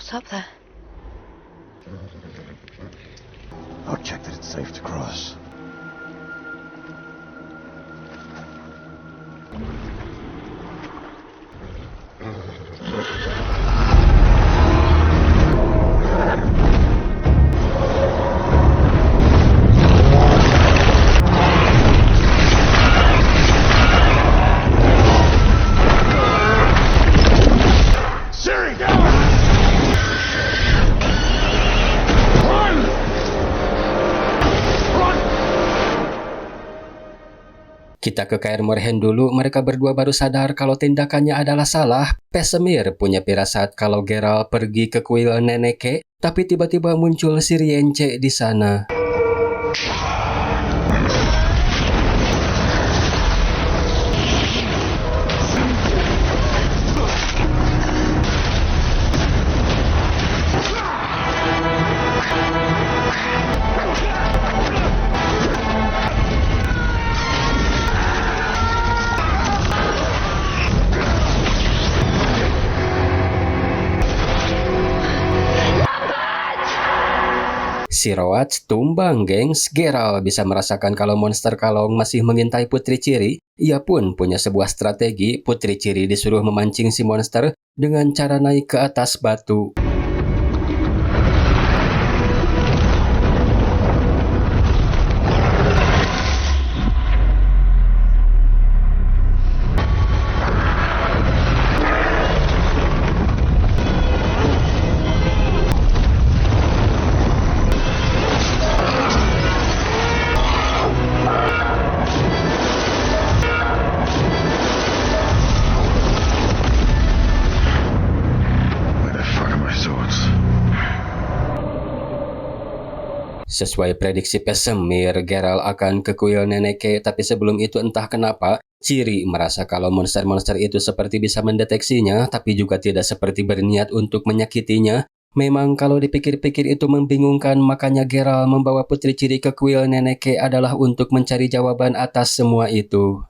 What's up there? I'll check that it's safe to cross. Kita ke Kaer Morhen dulu, mereka berdua baru sadar kalau tindakannya adalah salah. Vesemir punya firasat kalau Geralt pergi ke kuil Nenneke, tapi tiba-tiba muncul si Rience di sana. Si Roach tumbang, gengs. Geralt bisa merasakan kalau monster kalong masih mengintai Putri Ciri. Ia pun punya sebuah strategi. Putri Ciri disuruh memancing si monster dengan cara naik ke atas batu. Sesuai prediksi Vesemir, Geralt akan ke kuil Nenneke, tapi sebelum itu entah kenapa, Ciri merasa kalau monster-monster itu seperti bisa mendeteksinya, tapi juga tidak seperti berniat untuk menyakitinya. Memang kalau dipikir-pikir itu membingungkan, makanya Geralt membawa Putri Ciri ke kuil Nenneke adalah untuk mencari jawaban atas semua itu.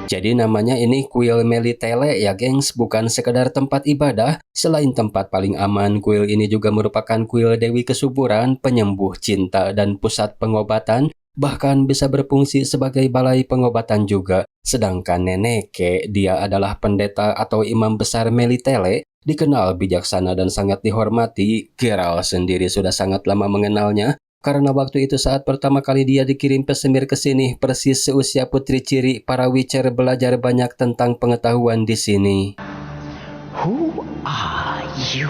Jadi namanya ini kuil Melitele ya gengs, bukan sekedar tempat ibadah. Selain tempat paling aman, kuil ini juga merupakan kuil Dewi Kesuburan, penyembuh cinta dan pusat pengobatan. Bahkan bisa berfungsi sebagai balai pengobatan juga. Sedangkan Nenneke, dia adalah pendeta atau imam besar Melitele, dikenal bijaksana dan sangat dihormati. Geralt sendiri sudah sangat lama mengenalnya. Karena waktu itu saat pertama kali dia dikirim Vesemir ke sini, persis seusia Putri Ciri, para Witcher belajar banyak tentang pengetahuan di sini. Who are you?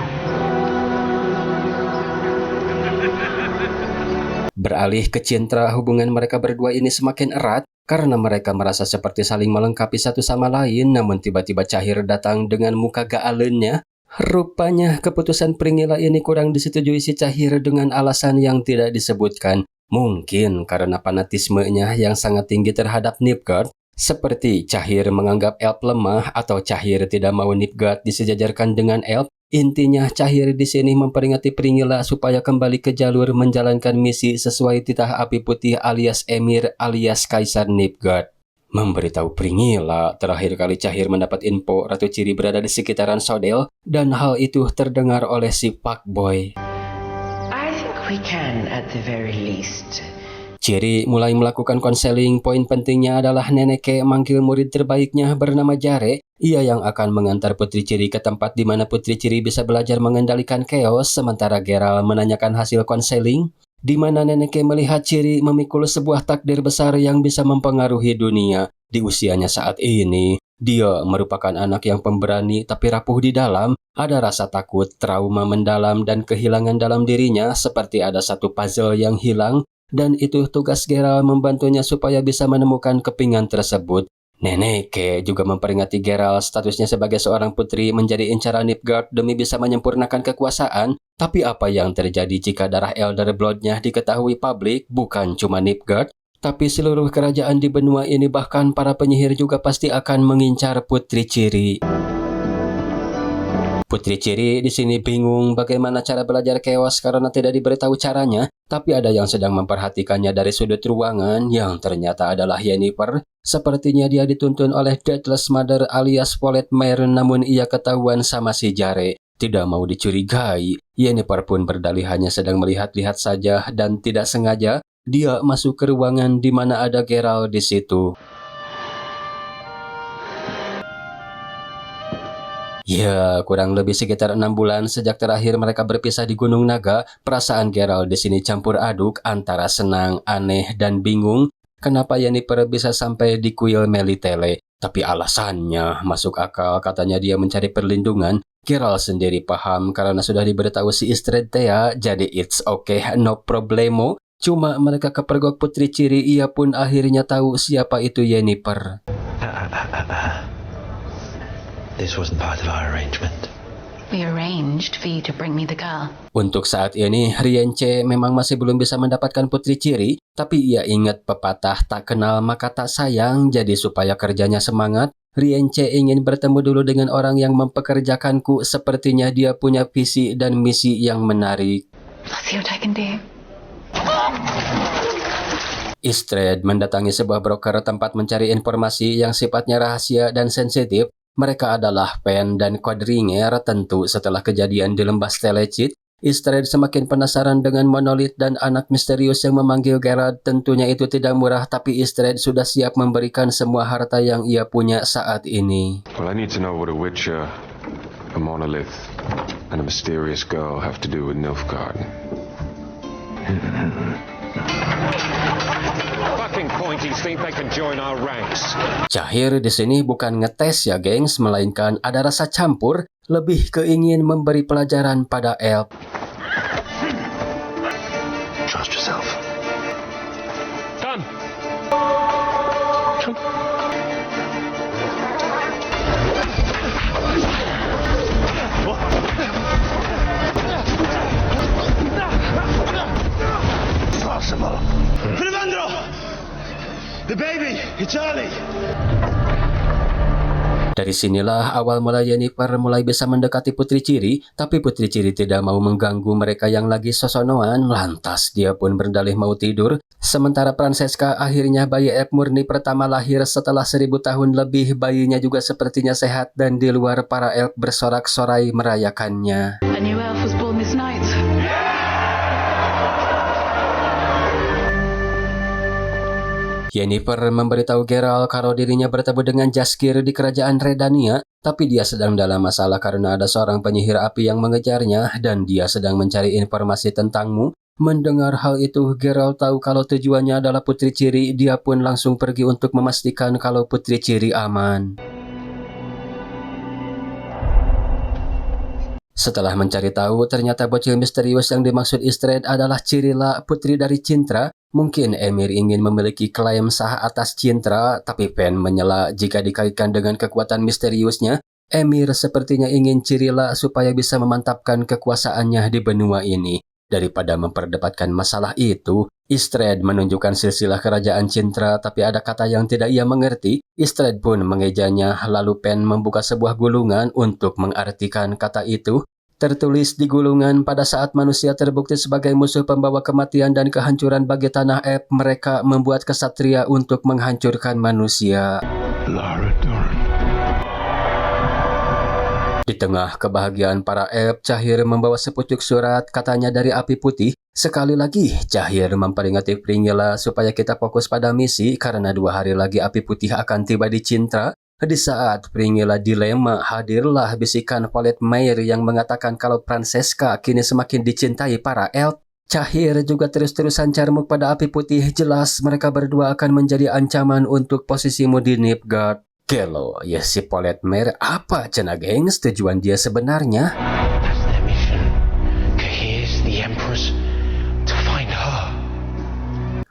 Beralih ke Cintra, hubungan mereka berdua ini semakin erat karena mereka merasa seperti saling melengkapi satu sama lain. Namun tiba-tiba Cahir datang dengan muka galennya. Rupanya keputusan Pringilla ini kurang disetujui si Cahir dengan alasan yang tidak disebutkan. Mungkin karena fanatismenya yang sangat tinggi terhadap Nilfgaard, seperti Cahir menganggap Elf lemah atau Cahir tidak mau Nilfgaard disejajarkan dengan Elf. Intinya Cahir di sini memperingati Pringilla supaya kembali ke jalur menjalankan misi sesuai titah api putih alias Emir alias Kaisar Nilfgaard. Memberitahu Pringilla, terakhir kali Cahir mendapat info Ratu Ciri berada di sekitaran Sodel, dan hal itu terdengar oleh si fuckboy. I think we can at the very least. Ciri mulai melakukan konseling. Poin pentingnya adalah Nenneke manggil murid terbaiknya bernama Jare. Ia yang akan mengantar Putri Ciri ke tempat di mana Putri Ciri bisa belajar mengendalikan chaos, sementara Geralt menanyakan hasil konseling, di mana Nenneke melihat Ciri memikul sebuah takdir besar yang bisa mempengaruhi dunia. Di usianya saat ini, dia merupakan anak yang pemberani tapi rapuh di dalam. Ada rasa takut, trauma mendalam, dan kehilangan dalam dirinya, seperti ada satu puzzle yang hilang, dan itu tugas Geralt membantunya supaya bisa menemukan kepingan tersebut. Nenneke juga memperingati Geralt statusnya sebagai seorang putri menjadi incaran Nilfgaard demi bisa menyempurnakan kekuasaan. Tapi apa yang terjadi jika darah Elder Blood-nya diketahui publik? Bukan cuma Nilfgaard, tapi seluruh kerajaan di benua ini, bahkan para penyihir juga pasti akan mengincar Putri Ciri. Putri Ciri di sini bingung bagaimana cara belajar chaos karena tidak diberitahu caranya, tapi ada yang sedang memperhatikannya dari sudut ruangan yang ternyata adalah Yennefer. Sepertinya dia dituntun oleh Deathless Mother alias Paulette Mayer, namun ia ketahuan sama si Jare. Tidak mau dicurigai, Yennefer pun berdalih hanya sedang melihat-lihat saja dan tidak sengaja dia masuk ke ruangan di mana ada Geralt di situ. Ya, kurang lebih sekitar 6 bulan sejak terakhir mereka berpisah di Gunung Naga, perasaan Geralt di sini campur aduk antara senang, aneh, dan bingung. Kenapa Yennefer bisa sampai di kuil Melitele? Tapi alasannya masuk akal, katanya dia mencari perlindungan. Geralt sendiri paham karena sudah diberitahu si Istrid Thea, jadi it's okay, no problemo. Cuma mereka kepergok Putri Ciri, ia pun akhirnya tahu siapa itu Yennefer. This wasn't part of our arrangement. We arranged for you to bring me the girl. Untuk saat ini, Rience memang masih belum bisa mendapatkan Putri Ciri, tapi ia ingat pepatah tak kenal maka tak sayang, jadi supaya kerjanya semangat, Rience ingin bertemu dulu dengan orang yang mempekerjakanku, sepertinya dia punya visi dan misi yang menarik. I'll see what I can do. Istrid mendatangi sebuah broker tempat mencari informasi yang sifatnya rahasia dan sensitif. Mereka adalah Pen dan Quadringer. Tentu setelah kejadian di lembah Stelecid, Istrid semakin penasaran dengan monolith dan anak misterius yang memanggil Geralt. Tentunya itu tidak murah, tapi Istrid sudah siap memberikan semua harta yang ia punya saat ini. Well, I need to know what a Witcher, a monolith, and a mysterious girl have to do with Nilfgaard. Fucking pointies think they can join our ranks. Cahir di sini bukan ngetes ya, gengs, melainkan ada rasa campur, lebih keingin memberi pelajaran pada elf. Trust yourself. Done. Possible. Prevendro! The baby! It's early! Dari sinilah awal mula Yennefer mulai bisa mendekati Putri Ciri, tapi Putri Ciri tidak mau mengganggu mereka yang lagi sosonoan, lantas dia pun berdalih mau tidur. Sementara Francesca akhirnya bayi elf murni pertama lahir setelah 1000 tahun lebih, bayinya juga sepertinya sehat dan di luar para elf bersorak-sorai merayakannya. A new elf was born this night. Yennefer memberitahu Geralt kalau dirinya bertemu dengan Jaskier di kerajaan Redania, tapi dia sedang dalam masalah karena ada seorang penyihir api yang mengejarnya dan dia sedang mencari informasi tentangmu. Mendengar hal itu, Geralt tahu kalau tujuannya adalah Putri Ciri, dia pun langsung pergi untuk memastikan kalau Putri Ciri aman. Setelah mencari tahu, ternyata bocil misterius yang dimaksud Istrid adalah Cirilla, putri dari Cintra. Mungkin Emir ingin memiliki klaim sah atas Cintra, tapi Pen menyela jika dikaitkan dengan kekuatan misteriusnya. Emir sepertinya ingin Cirilla supaya bisa memantapkan kekuasaannya di benua ini. Daripada memperdebatkan masalah itu, Istrid menunjukkan silsilah kerajaan Cintra, tapi ada kata yang tidak ia mengerti. Istrid pun mengejanya, lalu Pen membuka sebuah gulungan untuk mengartikan kata itu. Tertulis di gulungan, pada saat manusia terbukti sebagai musuh pembawa kematian dan kehancuran bagi tanah elf, mereka membuat kesatria untuk menghancurkan manusia. Lara Dorn. Di tengah kebahagiaan para elf, Cahir membawa sepucuk surat, katanya dari Api Putih. Sekali lagi, Cahir memperingati Fringilla supaya kita fokus pada misi, karena 2 hari lagi Api Putih akan tiba di Cintra. Di saat Fringilla dilema, hadirlah bisikan Paulette Mayer yang mengatakan kalau Francesca kini semakin dicintai para elf. Cahir juga terus-terusan carmuk pada Api Putih, jelas mereka berdua akan menjadi ancaman untuk posisimu di Nilfgaard. Gelo, ya si Paulette Mayer, apa cena gengs tujuan dia sebenarnya? That's their mission. Cahir's the Empress to find her.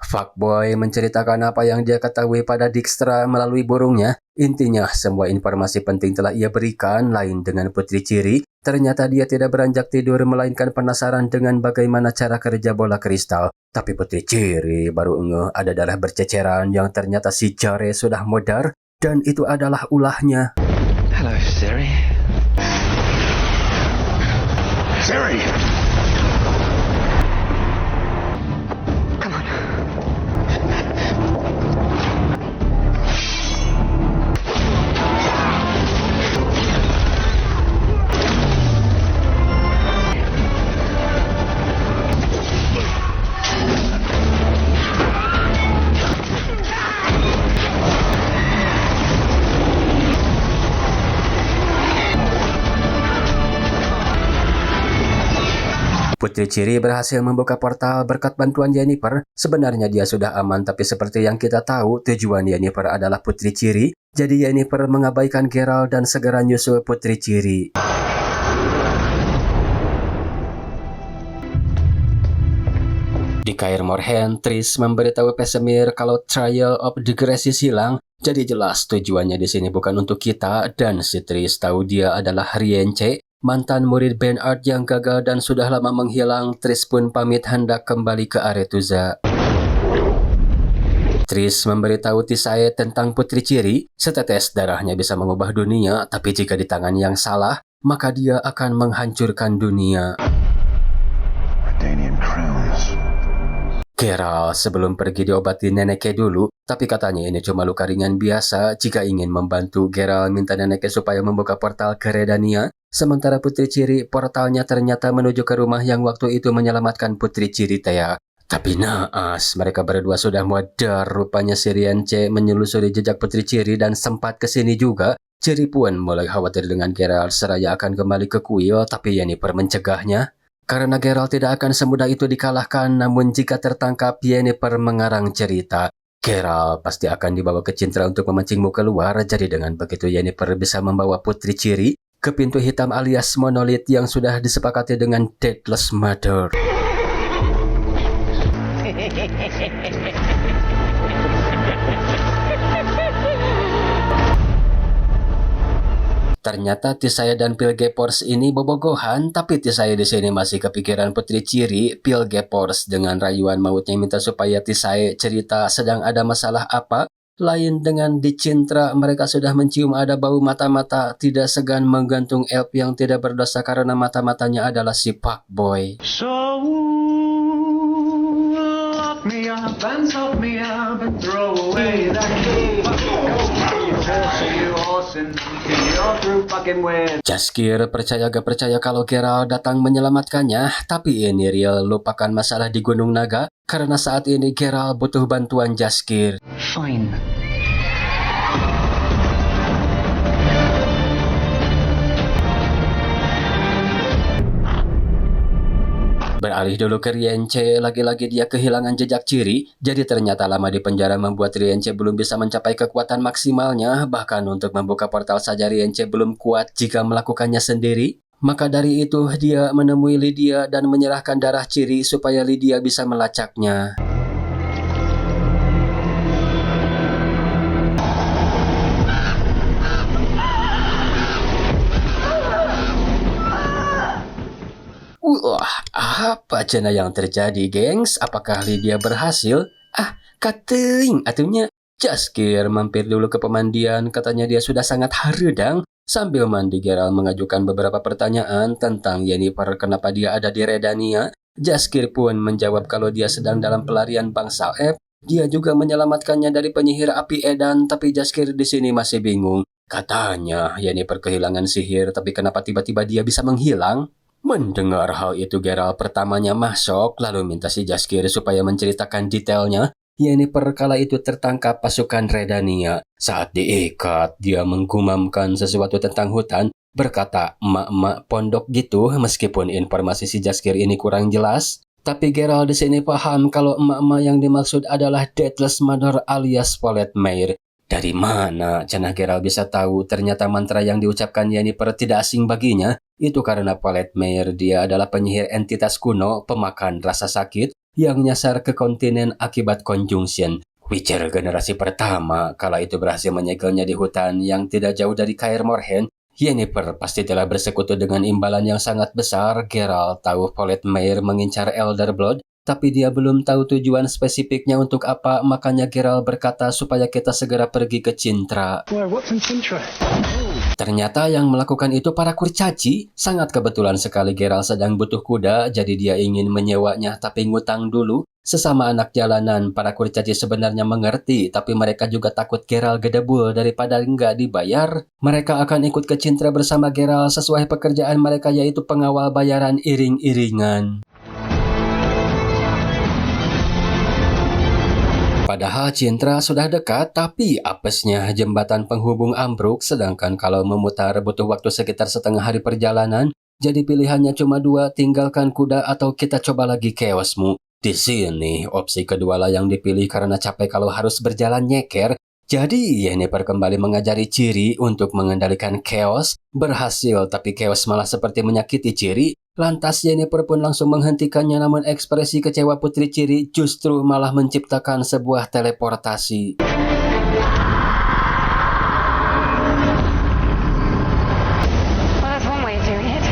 Fuckboy menceritakan apa yang dia ketahui pada Dijkstra melalui burungnya. Intinya, semua informasi penting telah ia berikan, lain dengan Putri Ciri. Ternyata dia tidak beranjak tidur, melainkan penasaran dengan bagaimana cara kerja bola kristal. Tapi Putri Ciri baru ngeh ada darah berceceran yang ternyata si Jare sudah modar, dan itu adalah ulahnya. Hello, Siri. Ciri! Come on. Putri Ciri berhasil membuka portal berkat bantuan Yennefer. Sebenarnya dia sudah aman, tapi seperti yang kita tahu, tujuan Yennefer adalah Putri Ciri. Jadi Yennefer mengabaikan Geralt dan segera nyusul Putri Ciri. Di Kaer Morhen, Triss memberitahu Vesemir kalau Trial of the Graces hilang. Jadi jelas tujuannya di sini bukan untuk kita, dan si Triss tahu dia adalah Rience, mantan murid Bernard yang gagal dan sudah lama menghilang. Triss pun pamit hendak kembali ke Aretuza. Triss memberitahu Tissaia tentang Putri Ciri. Setetes darahnya bisa mengubah dunia, tapi jika di tangan yang salah, maka dia akan menghancurkan dunia. Redanian crowns. Geralt sebelum pergi diobati neneknya dulu, tapi katanya ini cuma luka ringan biasa. Jika ingin membantu, Geralt minta neneknya supaya membuka portal ke Redania. Sementara Putri Ciri, portalnya ternyata menuju ke rumah yang waktu itu menyelamatkan Putri Ciri Thea. Tapi naas, mereka berdua sudah modar. Rupanya si Rience menyelusuri jejak Putri Ciri dan sempat kesini juga. Ciri pun mulai khawatir dengan Geralt seraya akan kembali ke kuil, tapi Yennefer mencegahnya. Karena Geralt tidak akan semudah itu dikalahkan, namun jika tertangkap, Yennefer mengarang cerita. Geralt pasti akan dibawa ke Cintra untuk memancingmu keluar, jadi dengan begitu Yennefer bisa membawa Putri Ciri ke pintu hitam alias monolith yang sudah disepakati dengan Deathless Mother. Ternyata Tissaia dan Pilgepors ini bobogohan, tapi Tissaia di sini masih kepikiran Putri Ciri. Pilgepors dengan rayuan mautnya minta supaya Tissaia cerita sedang ada masalah apa. Lain dengan di Cintra, mereka sudah mencium ada bau mata-mata, tidak segan menggantung elf yang tidak berdosa karena mata-matanya adalah si fuckboy. So lock me up and sock me up and throw away that key. Jaskier percaya gak percaya kalau Geralt datang menyelamatkannya, tapi ini real lupakan masalah di Gunung Naga karena saat ini Geralt butuh bantuan Jaskier. Fine. Beralih dulu ke Rience, lagi-lagi dia kehilangan jejak Ciri, jadi ternyata lama di penjara membuat Rience belum bisa mencapai kekuatan maksimalnya, bahkan untuk membuka portal saja Rience belum kuat jika melakukannya sendiri. Maka dari itu dia menemui Lydia dan menyerahkan darah Ciri supaya Lydia bisa melacaknya. Wah, apa cina yang terjadi, gengs? Apakah Lydia berhasil? Kating, atunya. Jaskier mampir dulu ke pemandian, katanya dia sudah sangat haredang. Sambil mandi, Geralt mengajukan beberapa pertanyaan tentang Yennefer, kenapa dia ada di Redania. Jaskier pun menjawab kalau dia sedang dalam pelarian bangsa elf. Dia juga menyelamatkannya dari penyihir api Edan, tapi Jaskier di sini masih bingung. Katanya Yennefer kehilangan sihir, tapi kenapa tiba-tiba dia bisa menghilang? Mendengar hal itu, Geralt pertamanya masuk, lalu minta si Jaskier supaya menceritakan detailnya. Yennefer kala itu tertangkap pasukan Redania. Saat diikat, dia menggumamkan sesuatu tentang hutan, berkata emak-emak pondok gitu, meskipun informasi si Jaskier ini kurang jelas. Tapi Geralt di sini paham kalau emak-emak yang dimaksud adalah Deathless Mother alias Follett Mair. Dari mana cenah Geralt bisa tahu ternyata mantra yang diucapkan Yennefer tidak asing baginya? Itu karena Follett Mair dia adalah penyihir entitas kuno, pemakan rasa sakit, yang nyasar ke kontinen akibat conjunction. Witcher generasi pertama kala itu berhasil menyegelnya di hutan yang tidak jauh dari Kaer Morhen. Yennefer pasti telah bersekutu dengan imbalan yang sangat besar. Geralt tahu Follett Mair mengincar Elder Blood, tapi dia belum tahu tujuan spesifiknya untuk apa, makanya Geralt berkata supaya kita segera pergi ke Cintra. Why, what's in Cintra? Oh, Ternyata yang melakukan itu para kurcaci. Sangat kebetulan sekali Geralt sedang butuh kuda, jadi dia ingin menyewanya tapi ngutang dulu. Sesama anak jalanan, para kurcaci sebenarnya mengerti, tapi mereka juga takut Geralt gedebul daripada nggak dibayar. Mereka akan ikut ke Cintra bersama Geralt sesuai pekerjaan mereka, yaitu pengawal bayaran iring-iringan. Padahal Cintra sudah dekat, tapi apesnya jembatan penghubung ambruk, sedangkan kalau memutar butuh waktu sekitar setengah hari perjalanan, jadi pilihannya cuma dua, tinggalkan kuda atau kita coba lagi chaosmu. Di sini, opsi kedua lah yang dipilih karena capek kalau harus berjalan nyeker. Jadi, Yennefer kembali mengajari Ciri untuk mengendalikan chaos. Berhasil, tapi chaos malah seperti menyakiti Ciri. Lantas Yennefer pun langsung menghentikannya, namun ekspresi kecewa Putri Ciri justru malah menciptakan sebuah teleportasi. Well, that's one way of doing it.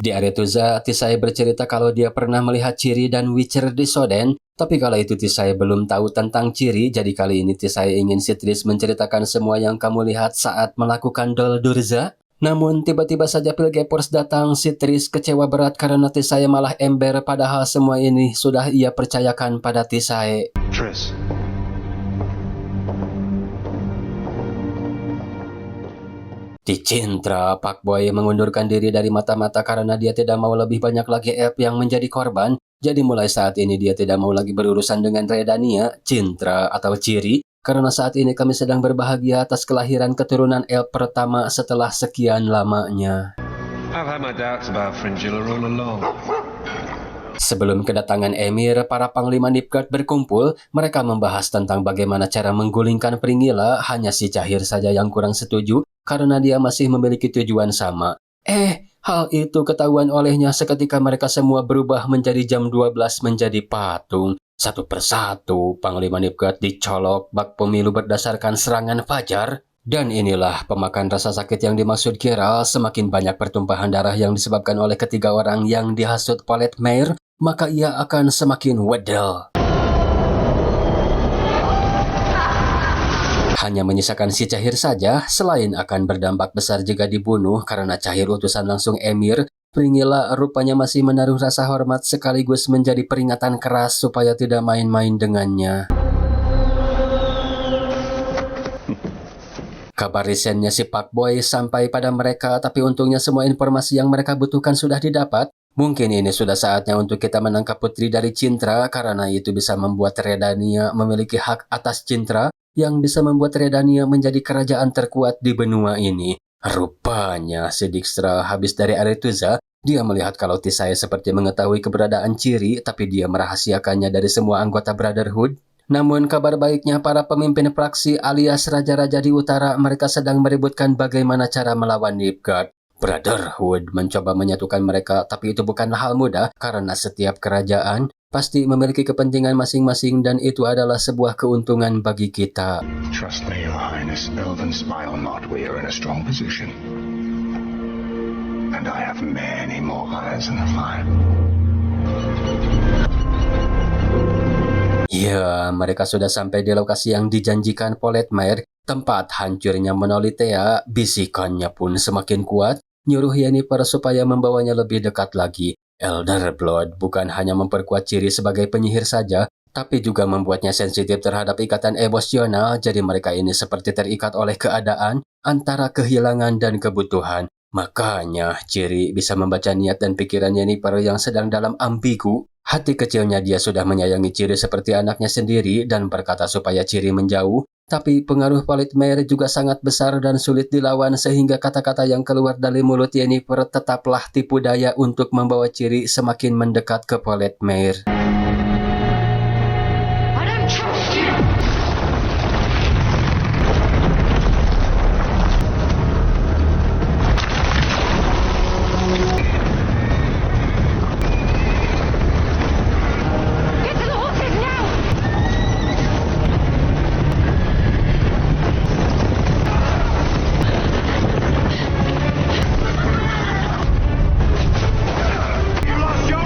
Di Aretuza, Tissaia bercerita kalau dia pernah melihat Ciri dan Witcher di Soden. Tapi kala itu Tissaia belum tahu tentang Ciri, jadi kali ini Tissaia ingin Citris menceritakan semua yang kamu lihat saat melakukan Dol Durza. Namun tiba-tiba saja Pilgepors datang, Citris kecewa berat karena Tissaia malah ember, padahal semua ini sudah ia percayakan pada Tissaia. Triss. Di Cintra, Pak Boy mengundurkan diri dari mata-mata karena dia tidak mau lebih banyak lagi elf yang menjadi korban. Jadi mulai saat ini dia tidak mau lagi berurusan dengan Redania, Cintra, atau Ciri. Karena saat ini kami sedang berbahagia atas kelahiran keturunan elf pertama setelah sekian lamanya. I've had my doubts about Fringilla all along. Sebelum kedatangan Emir, para panglima Nilfgaard berkumpul. Mereka membahas tentang bagaimana cara menggulingkan Fringilla. Hanya si Cahir saja yang kurang setuju karena dia masih memiliki tujuan sama. Hal itu ketahuan olehnya seketika mereka semua berubah menjadi jam 12 menjadi patung. Satu persatu, Panglima Nilfgaard dicolok bak pemilu berdasarkan serangan fajar. Dan inilah pemakan rasa sakit yang dimaksud Geralt. Semakin banyak pertumpahan darah yang disebabkan oleh ketiga orang yang dihasut Palet Mair, maka ia akan semakin wedel. Hanya menyisakan si Cahir saja, selain akan berdampak besar jika dibunuh karena Cahir utusan langsung Emir, Fringilla rupanya masih menaruh rasa hormat sekaligus menjadi peringatan keras supaya tidak main-main dengannya. Kabar risennya si Pak Boy sampai pada mereka, tapi untungnya semua informasi yang mereka butuhkan sudah didapat. Mungkin ini sudah saatnya untuk kita menangkap putri dari Cintra, karena itu bisa membuat Redania memiliki hak atas Cintra, yang bisa membuat Redania menjadi kerajaan terkuat di benua ini. Rupanya si Dijkstra habis dari Aretuza, dia melihat kalau Tissaia seperti mengetahui keberadaan Ciri, tapi dia merahasiakannya dari semua anggota Brotherhood. Namun kabar baiknya, para pemimpin praksi alias raja-raja di utara, mereka sedang meributkan bagaimana cara melawan Nilfgaard. Brotherhood mencoba menyatukan mereka, tapi itu bukanlah hal mudah karena setiap kerajaan pasti memiliki kepentingan masing-masing dan itu adalah sebuah keuntungan bagi kita. Trust me, Your Highness. Elven smile not. We are in a strong position. And I have many more eyes in the fire. Ya, mereka sudah sampai di lokasi yang dijanjikan Palet Mair, tempat hancurnya Monolithea. Bisikannya pun semakin kuat, nyuruh Yennefer supaya membawanya lebih dekat lagi. Elder Blood bukan hanya memperkuat Ciri sebagai penyihir saja, tapi juga membuatnya sensitif terhadap ikatan emosional, jadi mereka ini seperti terikat oleh keadaan antara kehilangan dan kebutuhan. Makanya Ciri bisa membaca niat dan pikiran Yennefer yang sedang dalam ambigu. Hati kecilnya dia sudah menyayangi Ciri seperti anaknya sendiri dan berkata supaya Ciri menjauh. Tapi pengaruh Palet Mair juga sangat besar dan sulit dilawan sehingga kata-kata yang keluar dari mulut Yennefer tetaplah tipu daya untuk membawa Ciri semakin mendekat ke Palet Mair. I don't trust you! Get to the horses now! You lost your...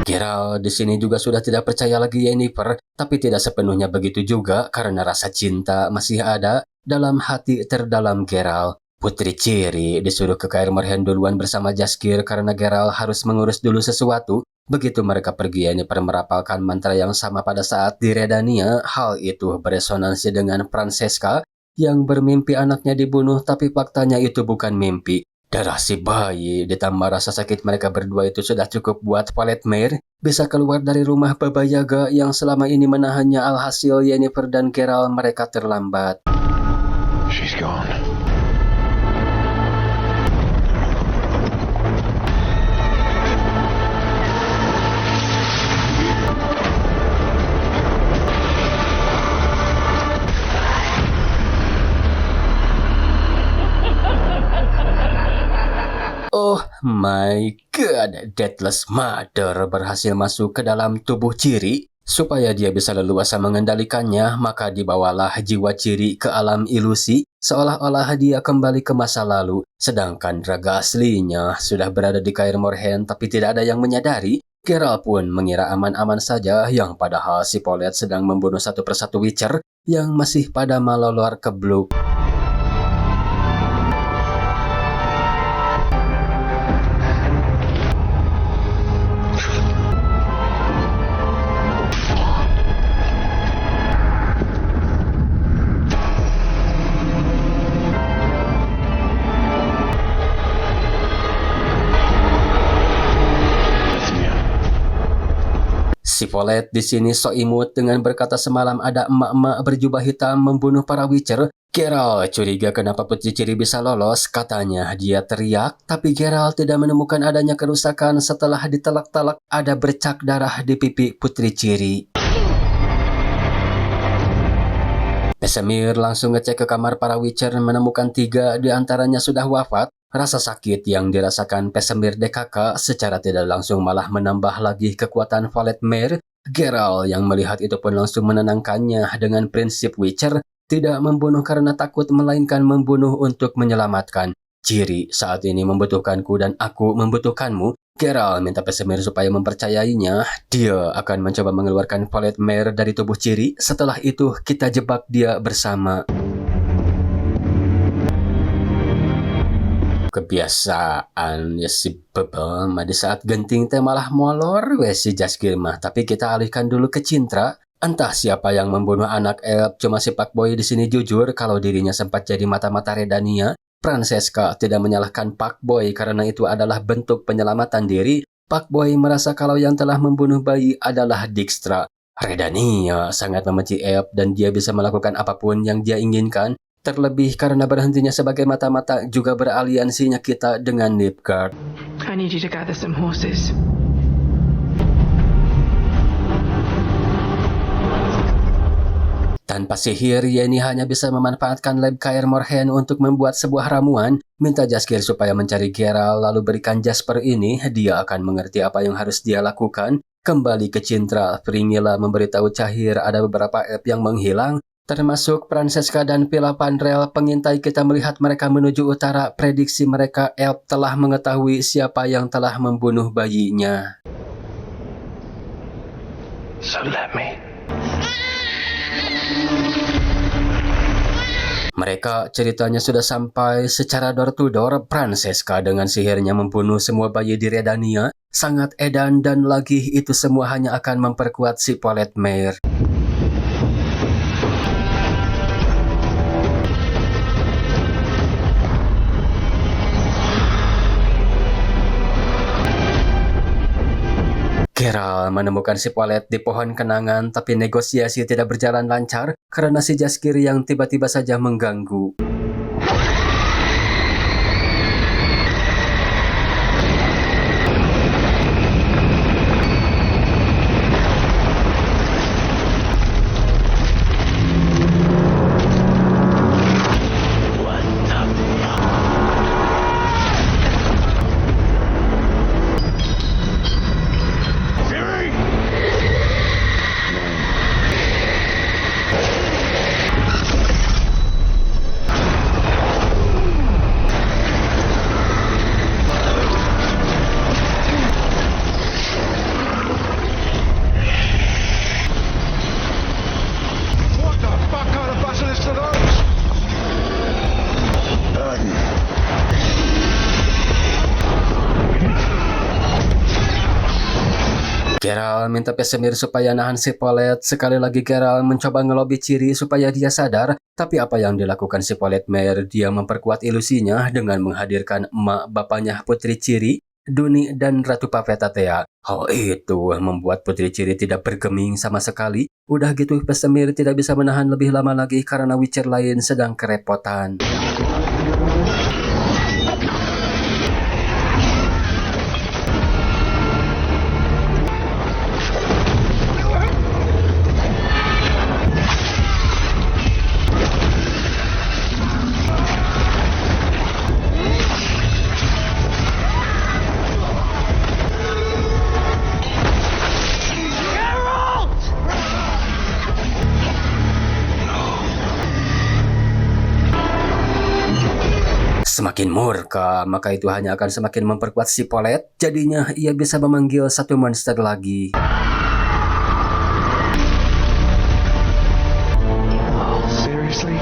Geralt di sini juga sudah tidak percaya lagi Yennefer, tapi tidak sepenuhnya begitu juga karena rasa cinta masih ada dalam hati terdalam Geralt. Putri Ciri disuruh ke Kaer Morhen duluan bersama Jaskier karena Geralt harus mengurus dulu sesuatu. Begitu mereka pergi, Yennefer merapalkan mantra yang sama pada saat di Redania. Hal itu beresonansi dengan Francesca yang bermimpi anaknya dibunuh, tapi faktanya itu bukan mimpi. Darah si bayi ditambah rasa sakit mereka berdua itu sudah cukup buat Valetmere bisa keluar dari rumah Baba Yaga yang selama ini menahannya. Alhasil Yennefer dan Geralt mereka terlambat. She's gone. Oh my god, Deathless Mother berhasil masuk ke dalam tubuh Ciri. Supaya dia bisa leluasa mengendalikannya, maka dibawalah jiwa Ciri ke alam ilusi, seolah-olah dia kembali ke masa lalu. Sedangkan raga aslinya sudah berada di Kaer Morhen, tapi tidak ada yang menyadari. Geralt pun mengira aman-aman saja, yang padahal si Paulette sedang membunuh satu persatu Witcher yang masih pada malolor kebluk. Si Paulette di sini so imut dengan berkata semalam ada emak-emak berjubah hitam membunuh para Witcher. Geralt curiga kenapa Putri Ciri bisa lolos, katanya dia teriak, tapi Geralt tidak menemukan adanya kerusakan setelah ditelak-telak ada bercak darah di pipi Putri Ciri. Vesemir langsung ngecek ke kamar para Witcher, menemukan 3 di antaranya sudah wafat. Rasa sakit yang dirasakan Vesemir DKK secara tidak langsung malah menambah lagi kekuatan Valetmere. Geralt yang melihat itu pun langsung menenangkannya dengan prinsip Witcher, tidak membunuh karena takut melainkan membunuh untuk menyelamatkan. Ciri saat ini membutuhkanku dan aku membutuhkanmu. Geralt minta Vesemir supaya mempercayainya. Dia akan mencoba mengeluarkan Valetmere dari tubuh Ciri. Setelah itu kita jebak dia bersama. Kebiasaan ya si Bebel mah di saat genting teh malah molor we si Jaskier mah. Tapi kita alihkan dulu ke Cintra. Entah siapa yang membunuh anak elf, cuma si Pakboy di sini jujur kalau dirinya sempat jadi mata-mata Redania. Francesca tidak menyalahkan Pakboy karena itu adalah bentuk penyelamatan diri. Pakboy merasa kalau yang telah membunuh bayi adalah Dijkstra. Redania sangat membenci elf dan dia bisa melakukan apapun yang dia inginkan. Terlebih karena berhentinya sebagai mata-mata juga beraliansinya kita dengan Nilfgaard. I need you to gather some horses. Tanpa sihir, Yenny hanya bisa memanfaatkan lab Kaer Morhen untuk membuat sebuah ramuan. Minta Jaskier supaya mencari Geralt lalu berikan Jasper ini, dia akan mengerti apa yang harus dia lakukan. Kembali ke Cintra, Fringilla memberitahu Cahir ada beberapa elf yang menghilang, termasuk Francesca dan Villa Pandrel. Pengintai kita melihat mereka menuju utara. Prediksi mereka elf telah mengetahui siapa yang telah membunuh bayinya. So let me. Mereka ceritanya sudah sampai secara door to door. Francesca dengan sihirnya membunuh semua bayi di Redania. Sangat edan dan lagi itu semua hanya akan memperkuat si Valetmere. Geralt menemukan si Paulette di pohon kenangan, tapi negosiasi tidak berjalan lancar karena si Jaskier yang tiba-tiba saja mengganggu. Geralt minta Vesemir supaya nahan si Paulette. Sekali lagi Geralt mencoba ngelobi Ciri supaya dia sadar. Tapi apa yang dilakukan si Paulette Mare? Dia memperkuat ilusinya dengan menghadirkan emak bapaknya Putri Ciri, Duni, dan Ratu Pavetatea. Hal itu membuat Putri Ciri tidak bergeming sama sekali. Udah gitu Vesemir tidak bisa menahan lebih lama lagi karena Witcher lain sedang kerepotan. Semakin murka, maka itu hanya akan semakin memperkuat si Paulette. Jadinya ia bisa memanggil satu monster lagi. Seriously?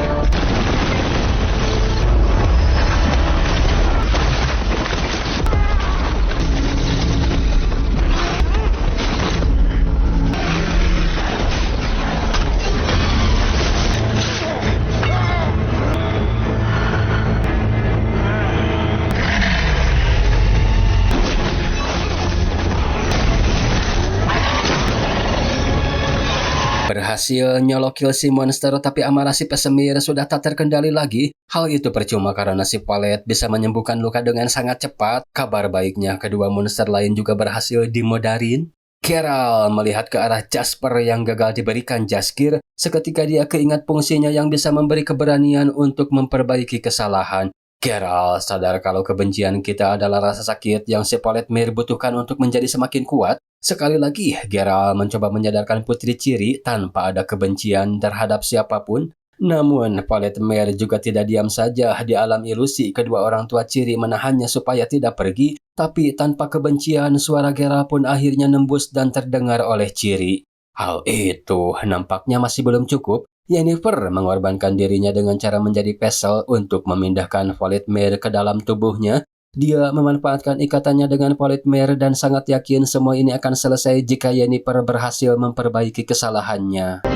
Berhasil nyolokil si monster, tapi amarah si Vesemir sudah tak terkendali lagi. Hal itu percuma karena si Paulette bisa menyembuhkan luka dengan sangat cepat. Kabar baiknya, kedua monster lain juga berhasil dimodarin. Geralt melihat ke arah Jasper yang gagal diberikan Jaskir. Seketika dia keingat fungsinya yang bisa memberi keberanian untuk memperbaiki kesalahan. Geralt sadar kalau kebencian kita adalah rasa sakit yang si Paulette Mare butuhkan untuk menjadi semakin kuat. Sekali lagi, Geralt mencoba menyadarkan Putri Ciri tanpa ada kebencian terhadap siapapun. Namun, Paulette Mare juga tidak diam saja di alam ilusi. Kedua orang tua Ciri menahannya supaya tidak pergi, tapi tanpa kebencian, suara Geralt pun akhirnya nembus dan terdengar oleh Ciri. Hal itu nampaknya masih belum cukup. Yennefer mengorbankan dirinya dengan cara menjadi pesel untuk memindahkan Paulette Mare ke dalam tubuhnya. Dia memanfaatkan ikatannya dengan Paulette Mare dan sangat yakin semua ini akan selesai jika Yennefer berhasil memperbaiki kesalahannya.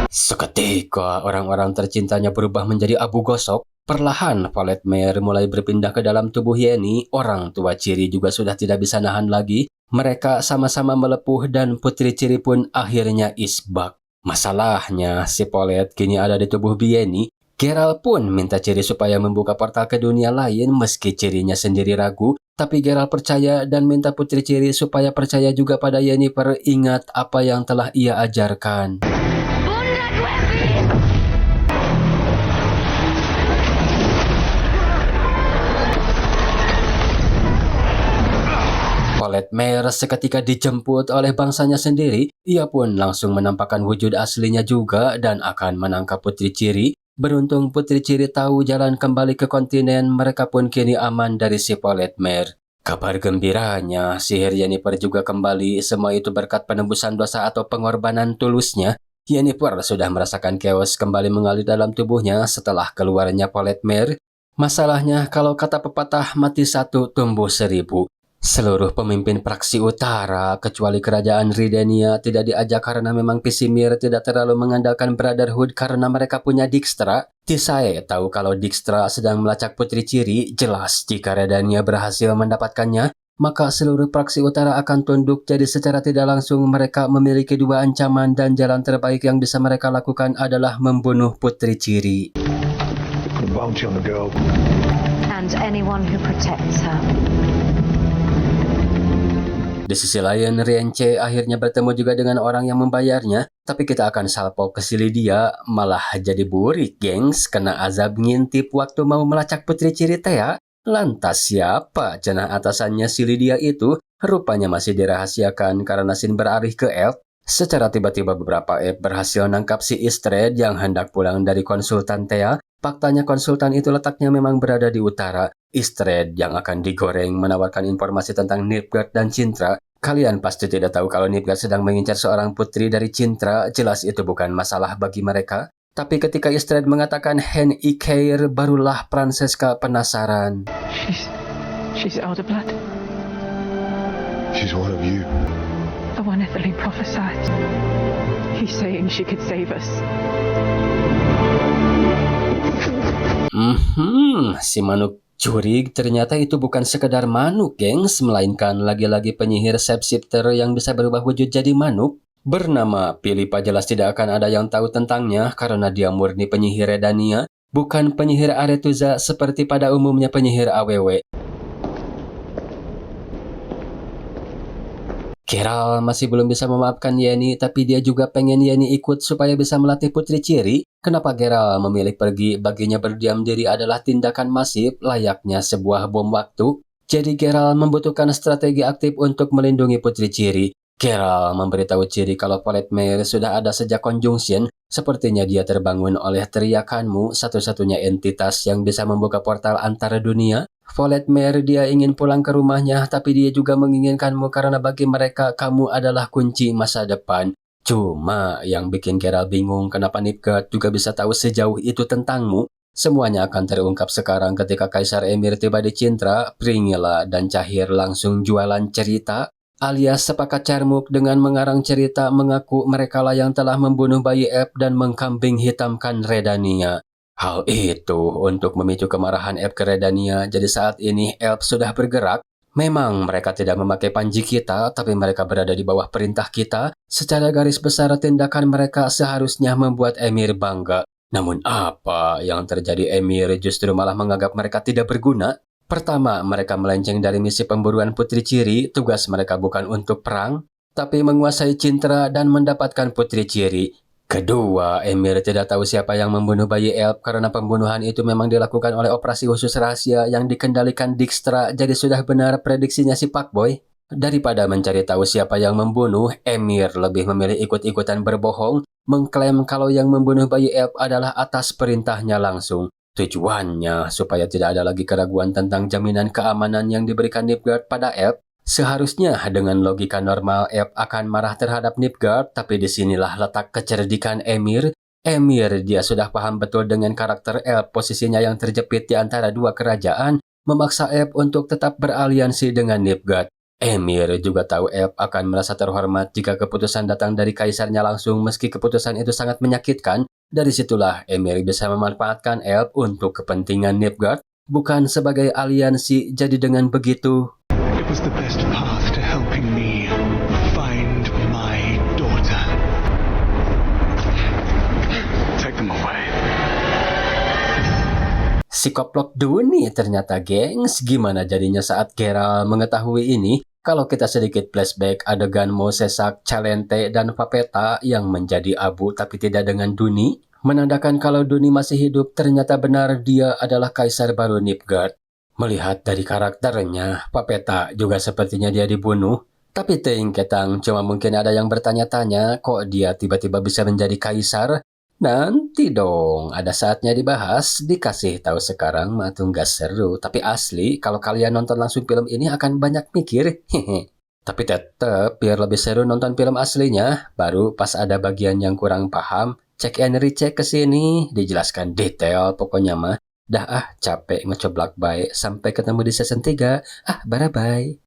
Seketika orang-orang tercintanya berubah menjadi abu gosok. Perlahan Paulette Mare mulai berpindah ke dalam tubuh Yenny. Orang tua Ciri juga sudah tidak bisa nahan lagi. Mereka sama-sama melepuh dan Putri Ciri pun akhirnya isbak. Masalahnya, si Paulette kini ada di tubuh Yenny. Geralt pun minta Ciri supaya membuka portal ke dunia lain meski Cirinya sendiri ragu. Tapi Geralt percaya dan minta Putri Ciri supaya percaya juga pada Yennefer. Ingat apa yang telah ia ajarkan. Paulette Mare seketika dijemput oleh bangsanya sendiri. Ia pun langsung menampakkan wujud aslinya juga dan akan menangkap Putri Ciri. Beruntung Putri Ciri tahu jalan kembali ke kontinen, mereka pun kini aman dari si Paulette Mare. Kabar gembiranya, sihir Yennefer juga kembali, semua itu berkat penebusan dosa atau pengorbanan tulusnya. Yennefer sudah merasakan chaos kembali mengalir dalam tubuhnya setelah keluarnya Paulette Mare. Masalahnya, kalau kata pepatah, mati satu tumbuh 1000. Seluruh pemimpin praksi utara, kecuali kerajaan Ridenia, tidak diajak karena memang Vesemir tidak terlalu mengandalkan Brotherhood karena mereka punya Dijkstra. Tissaia tahu kalau Dijkstra sedang melacak Putri Ciri, jelas jika Redania berhasil mendapatkannya, maka seluruh praksi utara akan tunduk. Jadi secara tidak langsung mereka memiliki dua ancaman dan jalan terbaik yang bisa mereka lakukan adalah membunuh Putri Ciri. The bounty on the girl. And anyone who protects her. Di sisi lain, Rience akhirnya bertemu juga dengan orang yang membayarnya, tapi kita akan salpok ke si Lydia, malah jadi burik, gengs, kena azab ngintip waktu mau melacak Putri Ciri Thea. Lantas siapa jenah atasannya si Lydia itu? Rupanya masih dirahasiakan karena Sin beralih ke Elf. Secara tiba-tiba beberapa Elf berhasil nangkap si Istred yang hendak pulang dari konsultan Thea. Faktanya konsultan itu letaknya memang berada di utara. Istred yang akan digoreng menawarkan informasi tentang Nilfgaard dan Cintra. Kalian pasti tidak tahu kalau Nilfgaard sedang mengincar seorang putri dari Cintra. Jelas itu bukan masalah bagi mereka. Tapi ketika Istrad mengatakan Hen Ikeir, barulah Francesca penasaran. She's elder blood. She's one of you. The one Ethelene prophesied. He's saying she could save us. Si Manuk Curig ternyata itu bukan sekedar manuk, gengs, melainkan lagi-lagi penyihir shapeshifter yang bisa berubah wujud jadi manuk. Bernama Philippa jelas tidak akan ada yang tahu tentangnya karena dia murni penyihir Redania, bukan penyihir Aretuza seperti pada umumnya penyihir AWW. Geralt masih belum bisa memaafkan Yenny, tapi dia juga pengen Yenny ikut supaya bisa melatih Putri Ciri. Kenapa Geralt memilih pergi? Baginya berdiam diri adalah tindakan masif layaknya sebuah bom waktu. Jadi Geralt membutuhkan strategi aktif untuk melindungi Putri Ciri. Geralt memberitahu Ciri kalau Voldemort sudah ada sejak Conjunction. Sepertinya dia terbangun oleh teriakanmu, satu-satunya entitas yang bisa membuka portal antara dunia. Voldemort dia ingin pulang ke rumahnya, tapi dia juga menginginkanmu karena bagi mereka kamu adalah kunci masa depan. Cuma yang bikin Geralt bingung kenapa Nilfgaard juga bisa tahu sejauh itu tentangmu. Semuanya akan terungkap sekarang ketika Kaisar Emir tiba di Cintra. Pringilla dan Cahir langsung jualan cerita, alias sepakat cermuk dengan mengarang cerita mengaku merekalah yang telah membunuh bayi Ep dan mengkambing hitamkan Redania. Hal itu untuk memicu kemarahan Elf ke Redania, jadi saat ini Elf sudah bergerak. Memang mereka tidak memakai panji kita, tapi mereka berada di bawah perintah kita. Secara garis besar tindakan mereka seharusnya membuat Emir bangga. Namun apa yang terjadi? Emir justru malah menganggap mereka tidak berguna. Pertama, mereka melenceng dari misi pemburuan Putri Ciri. Tugas mereka bukan untuk perang, tapi menguasai Cintra dan mendapatkan Putri Ciri. Kedua, Emir tidak tahu siapa yang membunuh bayi Elf karena pembunuhan itu memang dilakukan oleh operasi khusus rahasia yang dikendalikan Dijkstra, jadi sudah benar prediksinya si Fuckboy. Daripada mencari tahu siapa yang membunuh, Emir lebih memilih ikut-ikutan berbohong, mengklaim kalau yang membunuh bayi Elf adalah atas perintahnya langsung. Tujuannya supaya tidak ada lagi keraguan tentang jaminan keamanan yang diberikan Nilfgaard pada Elf. Seharusnya dengan logika normal Elf akan marah terhadap Nilfgaard, tapi disinilah letak kecerdikan Emir. Emir dia sudah paham betul dengan karakter Elf, posisinya yang terjepit di antara dua kerajaan, memaksa Elf untuk tetap beraliansi dengan Nilfgaard. Emir juga tahu Elf akan merasa terhormat jika keputusan datang dari kaisarnya langsung meski keputusan itu sangat menyakitkan. Dari situlah Emir bisa memanfaatkan Elf untuk kepentingan Nilfgaard, bukan sebagai aliansi. Jadi dengan begitu, It was the best path to helping me find my daughter. Take them away. si Koplok Duni ternyata, gengs. Gimana jadinya saat Geralt mengetahui ini? Kalau kita sedikit flashback adegan Mosesak, Calente, dan Papeta yang menjadi abu tapi tidak dengan Duni, menandakan kalau Duni masih hidup. Ternyata benar dia adalah kaisar baru Nilfgaard. Melihat dari karakternya, Papeta juga sepertinya dia dibunuh. Tapi ting ketang, cuma mungkin ada yang bertanya-tanya kok dia tiba-tiba bisa menjadi kaisar. Nanti dong, ada saatnya dibahas, dikasih tahu sekarang mah tuh nggak seru. Tapi asli, kalau kalian nonton langsung film ini akan banyak mikir. Hehe. Tapi tetep, biar lebih seru nonton film aslinya, baru pas ada bagian yang kurang paham, cek and recheck ke sini, dijelaskan detail pokoknya mah. Dah capek ngecoblak baik. Sampai ketemu di season 3. Bye-bye.